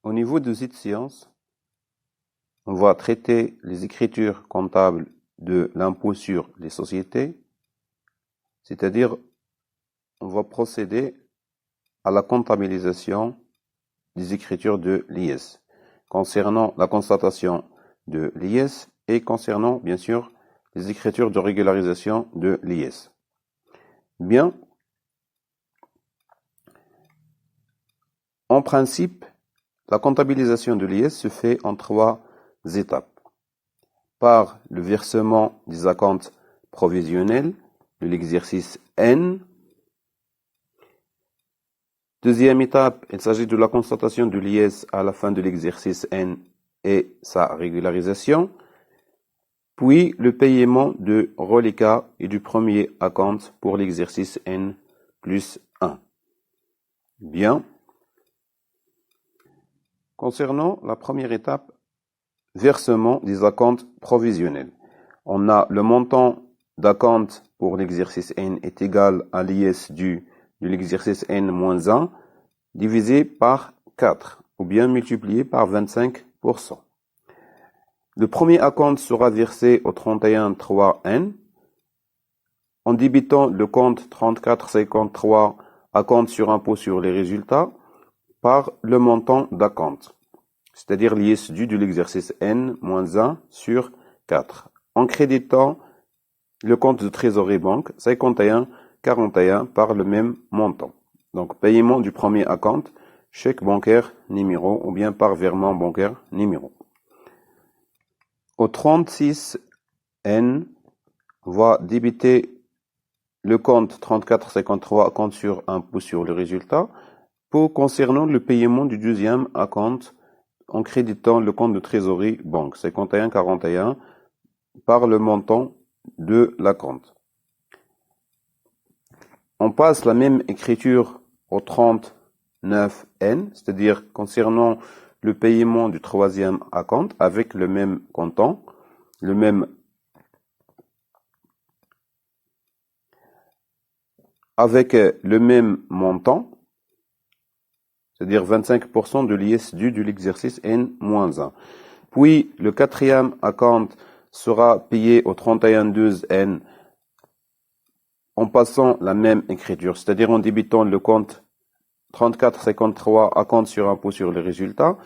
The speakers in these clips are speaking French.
Au niveau de cette séance, on va traiter les écritures comptables de l'impôt sur les sociétés, c'est-à-dire on va procéder à la comptabilisation des écritures de l'IS, concernant la constatation de l'IS et concernant, bien sûr, les écritures de régularisation de l'IS. Bien, en principe, la comptabilisation de l'IS se fait en 3 étapes. Par le versement des acomptes provisionnels de l'exercice N. Deuxième étape, il s'agit de la constatation de l'IS à la fin de l'exercice N et sa régularisation. Puis le paiement de reliquat et du premier acompte pour l'exercice N plus 1. Bien. Concernant la première étape, versement des acomptes provisionnels. On a le montant d'acompte pour l'exercice N est égal à l'IS dû de l'exercice N-1 divisé par 4 ou bien multiplié par 25%. Le premier acompte sera versé au 31-3N en débitant le compte 3453 acompte sur impôt sur les résultats par le montant d'acompte, c'est-à-dire l'IS dû de l'exercice N-1 sur 4, en créditant le compte de trésorerie banque 51-41 par le même montant. Donc, paiement du premier acompte, chèque bancaire numéro ou bien par virement bancaire numéro. Au 36N, on va débiter le compte 3453 compte sur impôt sur le résultat concernant le paiement du deuxième acompte en créditant le compte de trésorerie banque 51-41 par le montant de l'acompte. On passe la même écriture au 39N, c'est-à-dire concernant le paiement du troisième acompte avec le même comptant, avec le même montant, c'est-à-dire 25% de l'IS dû de l'exercice N-1. Puis, le quatrième acompte sera payé au 31-12N en passant la même écriture, c'est-à-dire en débitant le compte 3453 acompte sur impôt sur les résultats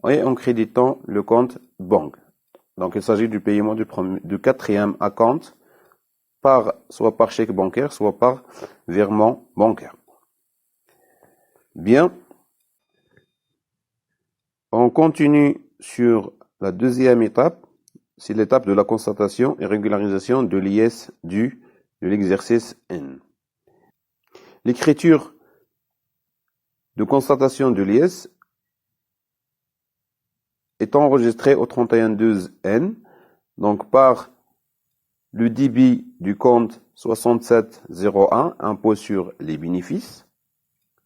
et en créditant le compte banque. Donc, il s'agit du paiement du quatrième acompte soit par chèque bancaire, soit par virement bancaire. Bien. On continue sur la deuxième étape, c'est l'étape de la constatation et régularisation de l'IS dû de l'exercice N. L'écriture de constatation de l'IS est enregistrée au 31-12N, donc par le débit du compte 6701, impôt sur les bénéfices,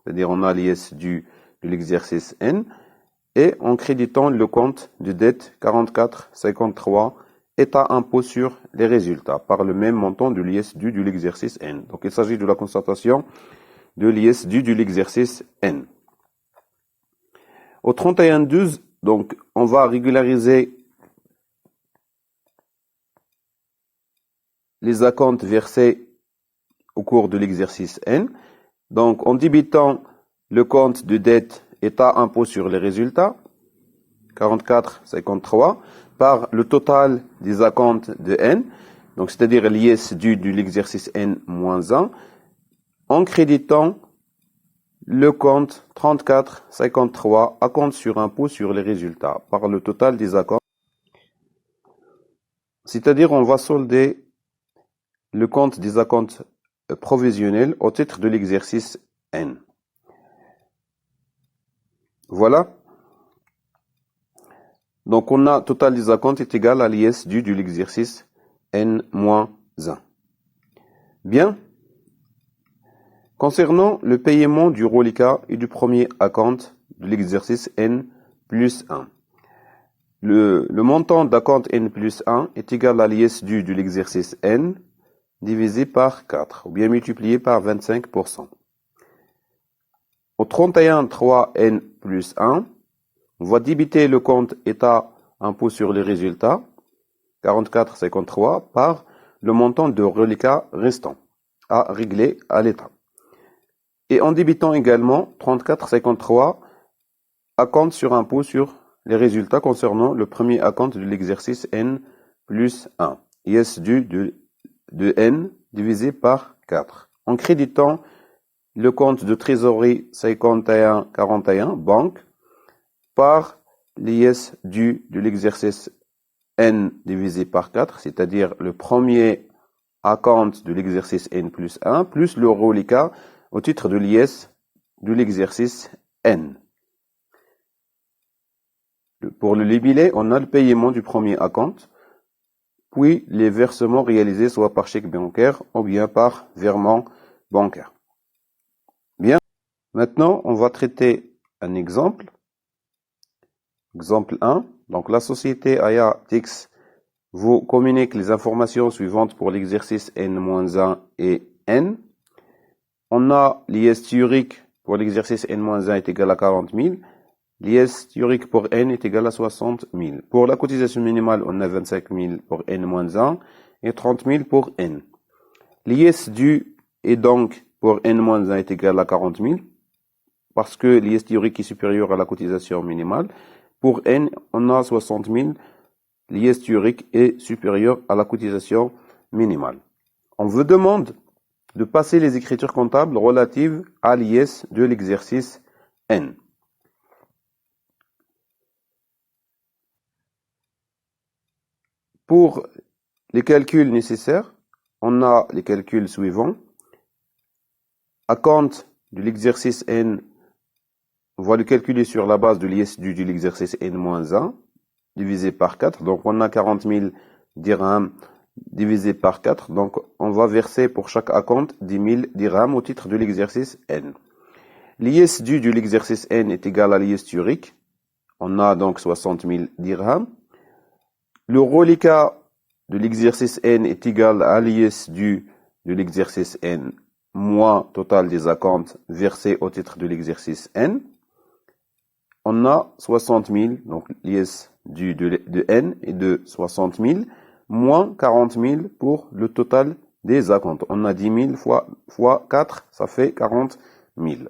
c'est-à-dire on a l'IS dû de l'exercice N, et en créditant le compte de dette 4453, état impôt sur les résultats, par le même montant de l'IS dû de l'exercice N. Donc il s'agit de la constatation de l'IS dû de l'exercice N. Au 31-12, donc on va régulariser les acomptes versés au cours de l'exercice N. Donc en débitant le compte de dette état impôt sur les résultats, 44,53, par le total des acomptes de N, donc c'est-à-dire l'IS dû de l'exercice N-1, en créditant le compte 34,53 acompte sur impôt sur les résultats, par le total des acomptes. C'est-à-dire on va solder le compte des acomptes provisionnels au titre de l'exercice N. Voilà. Donc, on a total des acomptes est égal à l'IS dû de l'exercice N-1. Bien. Concernant le paiement du reliquat et du premier acompte de l'exercice N plus 1. Le montant d'acompte N plus 1 est égal à l'IS dû de l'exercice N divisé par 4, ou bien multiplié par 25%. Au 31-3N plus 1, On va débiter le compte état impôt sur les résultats, 44,53, par le montant de reliquat restant à régler à l'État. Et en débitant également 34,53 acompte sur impôt sur les résultats concernant le premier acompte de l'exercice N plus 1, IS dû de N divisé par 4. En créditant le compte de trésorerie 51,41, banque, par l'IS dû de l'exercice N divisé par 4, c'est-à-dire le premier acompte de l'exercice N plus 1, plus le reliquat au titre de l'IS de l'exercice N. Pour le libellé, on a le paiement du premier acompte, puis les versements réalisés soit par chèque bancaire ou bien par virement bancaire. Bien, maintenant on va traiter un exemple. Exemple 1. Donc la société AYA-TIX vous communique les informations suivantes pour l'exercice N-1 et N. On a l'IS théorique pour l'exercice N-1 est égal à 40 000. L'IS théorique pour N est égal à 60 000. Pour la cotisation minimale, on a 25 000 pour N-1 et 30 000 pour N. L'IS dû est donc pour N-1 est égal à 40 000 parce que l'IS théorique est supérieur à la cotisation minimale. Pour N, on a 60 000. L'IS théorique est supérieur à la cotisation minimale. On vous demande de passer les écritures comptables relatives à l'IS de l'exercice N. Pour les calculs nécessaires, on a les calculs suivants. Acompte de l'exercice N, on va le calculer sur la base de l'IS dû de l'exercice N-1 divisé par 4. Donc on a 40 000 dirhams divisé par 4. Donc on va verser pour chaque acompte 10 000 dirhams au titre de l'exercice N. L'IS dû de l'exercice N est égal à l'IS théorique. On a donc 60 000 dirhams. Le reliquat de l'exercice N est égal à l'IS dû de l'exercice N moins total des acomptes versés au titre de l'exercice N. On a 60 000, donc l'IS dû de N est de 60 000, moins 40 000 pour le total des acomptes. On a 10 000 fois 4, ça fait 40 000.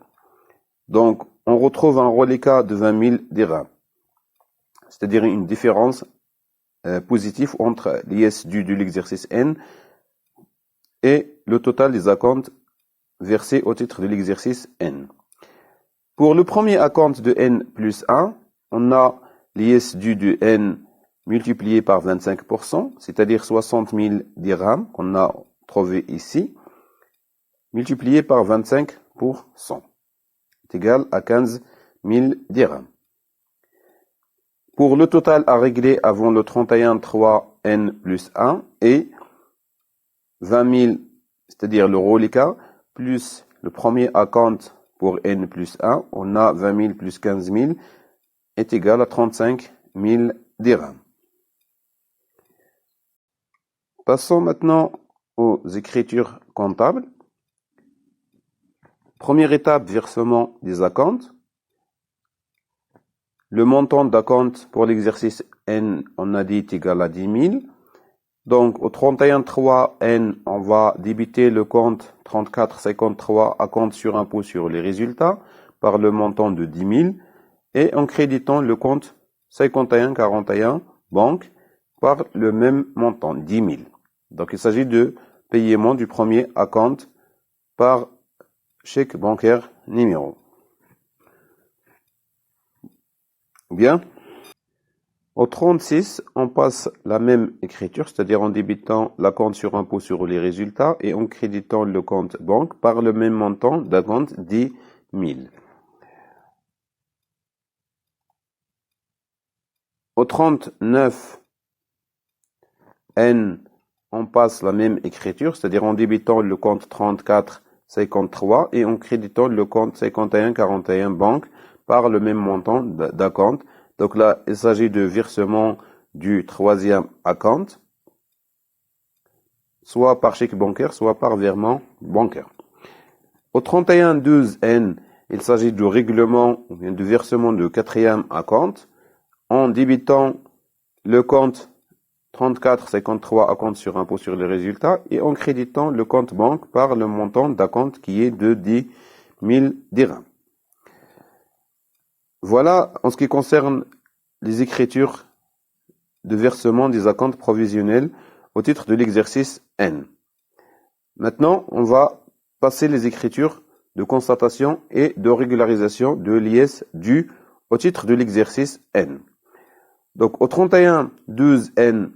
Donc, on retrouve un reliquat de 20 000 dirhams. C'est-à-dire une différence positive entre l'IS dû de l'exercice N et le total des acomptes versés au titre de l'exercice N. Pour le premier acompte de N plus 1, on a l'IS dû de N multiplié par 25%, c'est-à-dire 60 000 dirhams qu'on a trouvé ici, multiplié par 25%, est égal à 15 000 dirhams. Pour le total à régler avant le 31-3 N plus 1 et 20 000, c'est-à-dire le reliquat, plus le premier acompte pour N plus 1, on a 20 000 plus 15 000 est égal à 35 000 dirhams. Passons maintenant aux écritures comptables. Première étape, versement des acomptes. Le montant d'acompte pour l'exercice N, on a dit, est égal à 10 000. Donc, au 31-3 N, on va débiter le compte 34,53 acompte sur impôt sur les résultats par le montant de 10 000 et en créditant le compte 51,41 banque par le même montant, 10 000. Donc, il s'agit de paiement du premier acompte par chèque bancaire numéro. Bien. Au 36, on passe la même écriture, c'est-à-dire en débitant l'acompte sur impôt sur les résultats et en créditant le compte banque par le même montant d'acompte 10 000. Au 39 N, on passe la même écriture, c'est-à-dire en débitant le compte 34,53 et en créditant le compte 51,41 banque par le même montant d'acompte. Donc là, il s'agit de versement du troisième acompte, soit par chèque bancaire, soit par virement bancaire. Au 31-12 N, il s'agit du règlement ou bien du versement de quatrième acompte en débitant le compte 3453 acompte sur impôt sur les résultats et en créditant le compte banque par le montant d'acompte qui est de 10 000 dirhams. Voilà en ce qui concerne les écritures de versement des acomptes provisionnels au titre de l'exercice N. Maintenant, on va passer les écritures de constatation et de régularisation de l'IS dû au titre de l'exercice N. Donc, au 31-12-N,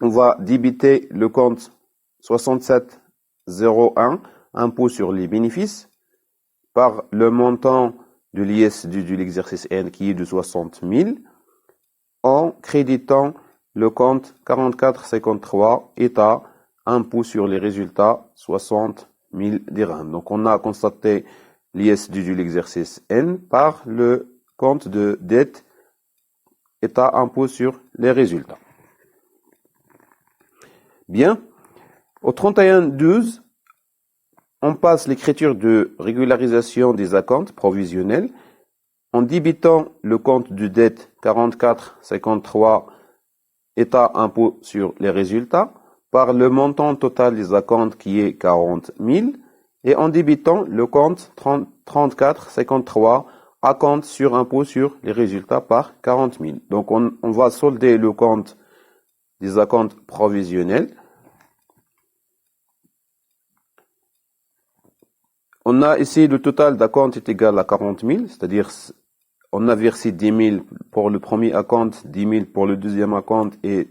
on va débiter le compte 6701, impôt sur les bénéfices, par le montant de l'IS dû de l'exercice N qui est de 60 000, en créditant le compte 4453, État, impôt sur les résultats, 60 000 dirhams. Donc, on a constaté l'IS dû de l'exercice N par le compte de dette, État, impôt sur les résultats. Bien. Au 31-12, on passe l'écriture de régularisation des acomptes provisionnels en débitant le compte de dette 4453 État impôt sur les résultats par le montant total des acomptes qui est 40 000 et en débitant le compte 3453 acompte sur impôt sur les résultats par 40 000. Donc on va solder le compte des acomptes provisionnels. On a ici le total d'acompte est égal à 40 000, c'est-à-dire on a versé 10 000 pour le premier acompte, 10 000 pour le deuxième acompte et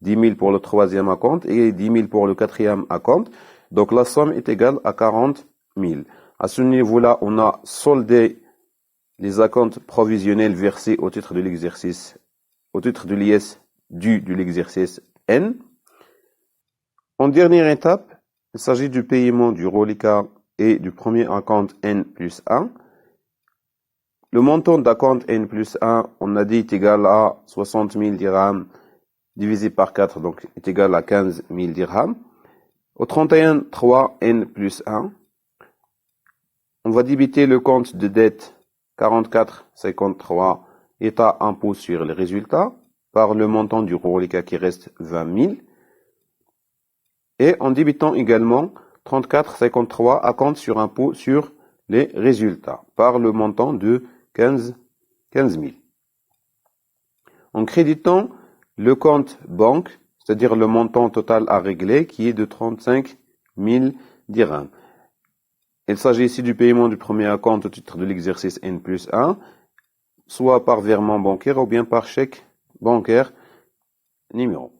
10 000 pour le troisième acompte et 10 000 pour le quatrième acompte. Donc la somme est égale à 40 000. À ce niveau-là, on a soldé les acomptes provisionnels versés au titre de l'exercice, au titre de l'IS dû de l'exercice N. En dernière étape, il s'agit du paiement du reliquat et du premier acompte N plus 1. Le montant d'acompte N plus 1, on a dit, est égal à 60 000 dirhams divisé par 4, donc est égal à 15 000 dirhams. Au 31-3 N plus 1, on va débiter le compte de dette 44,53 État impôt sur les résultats par le montant du reliquat qui reste 20 000. Et en débitant également 34,53 acompte sur impôt sur les résultats par le montant de 15 000. En créditant le compte banque, c'est-à-dire le montant total à régler qui est de 35 000 dirhams. Il s'agit ici du paiement du premier acompte au titre de l'exercice N plus 1, soit par virement bancaire ou bien par chèque bancaire numéro.